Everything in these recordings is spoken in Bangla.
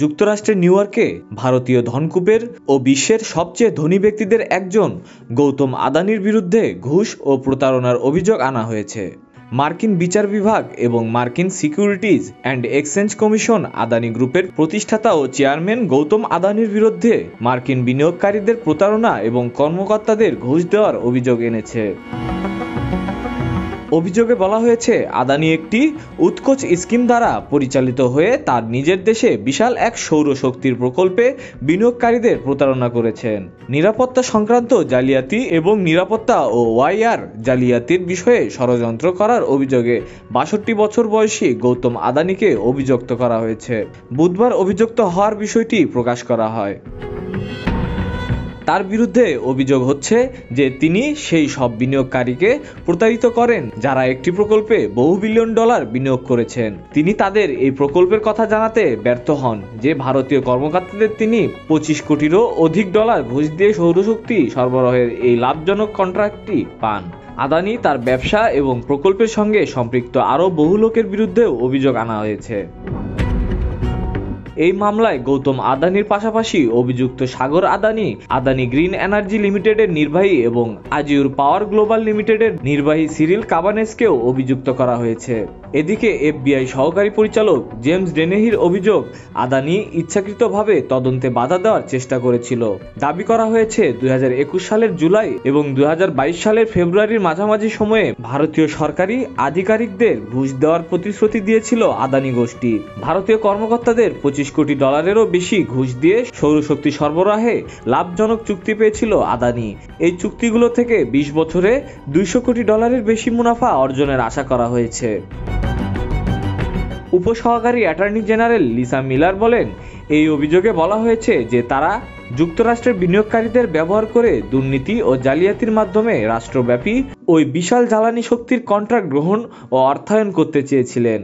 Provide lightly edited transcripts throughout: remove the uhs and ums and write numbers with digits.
যুক্তরাষ্ট্রের নিউ ইয়র্কে ভারতীয় ধনকুবের ও বিশ্বের সবচেয়ে ধনী ব্যক্তিদের একজন গৌতম আদানির বিরুদ্ধে ঘুষ ও প্রতারণার অভিযোগ আনা হয়েছে। মার্কিন বিচার বিভাগ এবং মার্কিন securities and exchange commission Adani গ্রুপের প্রতিষ্ঠাতা ও চেয়ারম্যান গৌতম আদানির বিরুদ্ধে মার্কিন বিনিয়োগকারীদের প্রতারণা এবং কর্মকর্তাদের ঘুষ দেওয়ার অভিযোগ এনেছে। অভিযোগে বলা হয়েছে, আদানি একটি উৎকোচ স্কিম দ্বারা পরিচালিত হয়ে তার নিজের দেশে বিশাল এক সৌরশক্তির প্রকল্পে বিনিয়োগকারীদের প্রতারণা করেছেন। নিরাপত্তা সংক্রান্ত জালিয়াতি এবং নিরাপত্তা ও ওয়াইআর জালিয়াতির বিষয়ে ষড়যন্ত্র করার অভিযোগে ৬২ বছর বয়সী গৌতম আদানিকে অভিযুক্ত করা হয়েছে। বুধবার অভিযুক্ত হওয়ার বিষয়টি প্রকাশ করা হয়। তার বিরুদ্ধে অভিযোগ হচ্ছে যে তিনি সেই সব বিনিয়োগকারীকে প্রতারিত করেন যারা একটি প্রকল্পে বহু বিলিয়ন ডলার বিনিয়োগ করেছেন। তিনি তাদের এই প্রকল্পের কথা জানাতে ব্যর্থ হন যে ভারতীয় কর্মকর্তাদের তিনি ২৫ কোটিরও অধিক ডলার ঘুষ দিয়ে সৌরশক্তি সরবরাহের এই লাভজনক কন্ট্রাক্টটি পান। আদানি তার ব্যবসা এবং প্রকল্পের সঙ্গে সম্পৃক্ত আরও বহু লোকের বিরুদ্ধেও অভিযোগ আনা হয়েছে। এই মামলায় গৌতম আদানির পাশাপাশি অভিযুক্ত সাগর আদানি, আদানি গ্রিন এনার্জি লিমিটেডের নির্বাহী এবং আজিউর পাওয়ার গ্লোবাল লিমিটেডের নির্বাহী সিরিল কাবানেসকেও অভিযুক্ত করা হয়েছে। এদিকে এফবিআই সহকারী পরিচালক জেমস ডেনেহির অভিযোগ, আদানি ইচ্ছাকৃতভাবে তদন্তে বাধা দেওয়ার চেষ্টা করেছিল। দাবি করা হয়েছে ২০২১ সালের জুলাই এবং ২০২২ সালের ফেব্রুয়ারির মাঝামাঝি সময়ে ভারতীয় সরকারি আধিকারিকদের ঘুষ দেওয়ার প্রতিশ্রুতি দিয়েছিল আদানি গোষ্ঠী। ভারতীয় কর্মকর্তাদের ২৫ কোটি ডলারেরও বেশি ঘুষ দিয়ে সৌরশক্তি সরবরাহে লাভজনক চুক্তি পেয়েছিল আদানি। এই চুক্তিগুলো থেকে ২০ বছরে ২০০ কোটি ডলারের বেশি মুনাফা অর্জনের আশা করা হয়েছে। উপসহকারী অ্যাটর্নি জেনারেল লিসা মিলার বলেন, এই অভিযোগে বলা হয়েছে যে তারা যুক্তরাষ্ট্রের বিনিয়োগকারীদের ব্যবহার করে দুর্নীতি ও জালিয়াতির মাধ্যমে রাষ্ট্রব্যাপী ওই বিশাল জ্বালানি শক্তির কন্ট্রাক্ট গ্রহণ ও অর্থায়ন করতে চেয়েছিলেন।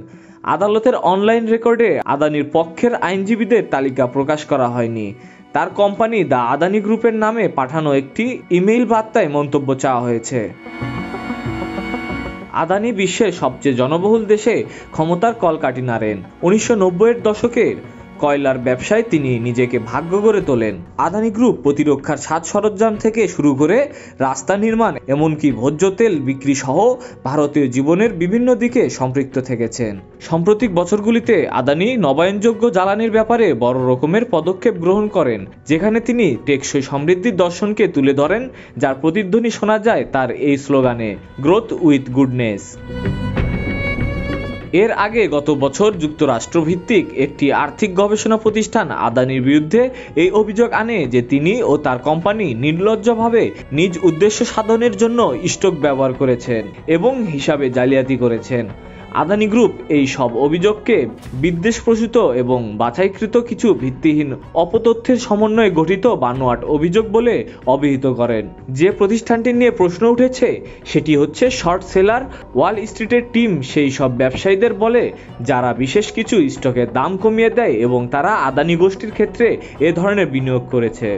আদালতের অনলাইন রেকর্ডে আদানির পক্ষের আইনজীবীদের তালিকা প্রকাশ করা হয়নি। তার কোম্পানি দ্য আদানি গ্রুপের নামে পাঠানো একটি ইমেইল বার্তায় মন্তব্য চাওয়া হয়েছে। আদানি বিশ্বের সবচেয়ে জনবহুল দেশে ক্ষমতার কলকাঠি নাড়েন। ১৯৯০-এর দশকের কয়লার ব্যবসায় তিনি নিজেকে ভাগ্য গড়ে তোলেন। আদানি গ্রুপ প্রতিরক্ষার সাজ সরঞ্জাম থেকে শুরু করে রাস্তা নির্মাণ, এমনকি ভোজ্য তেল বিক্রি সহ ভারতীয় জীবনের বিভিন্ন দিকে সম্পৃক্ত থেকেছেন। সাম্প্রতিক বছরগুলিতে আদানি নবায়নযোগ্য জ্বালানির ব্যাপারে বড় রকমের পদক্ষেপ গ্রহণ করেন, যেখানে তিনি টেকসই সমৃদ্ধির দর্শনকে তুলে ধরেন, যার প্রতিধ্বনি শোনা যায় তার এই স্লোগানে, গ্রোথ উইথ গুডনেস। এর আগে গত বছর যুক্তরাষ্ট্রভিত্তিক একটি আর্থিক গবেষণা প্রতিষ্ঠান আদানির বিরুদ্ধে এই অভিযোগ আনে যে তিনি ও তার কোম্পানি নির্লজ্জভাবে নিজ উদ্দেশ্য সাধনের জন্য স্টক ব্যবহার করেছেন এবং হিসাবে জালিয়াতি করেছেন। আদানি গ্রুপ এই সব অভিযোগকে বিদ্বেষপ্রসূত এবং বাছাইকৃত কিছু ভিত্তিহীন অপতথ্যের সমন্বয়ে গঠিত বানোয়াট অভিযোগ বলে অভিহিত করেন। যে প্রতিষ্ঠানটি নিয়ে প্রশ্ন উঠেছে সেটি হচ্ছে শর্ট সেলার ওয়াল স্ট্রিটের টিম সেই সব ব্যবসায়ীদের বলে যারা বিশেষ কিছু স্টকের দাম কমিয়ে দেয় এবং তারা আদানি গোষ্ঠীর ক্ষেত্রে এ ধরনের বিনিয়োগ করেছে।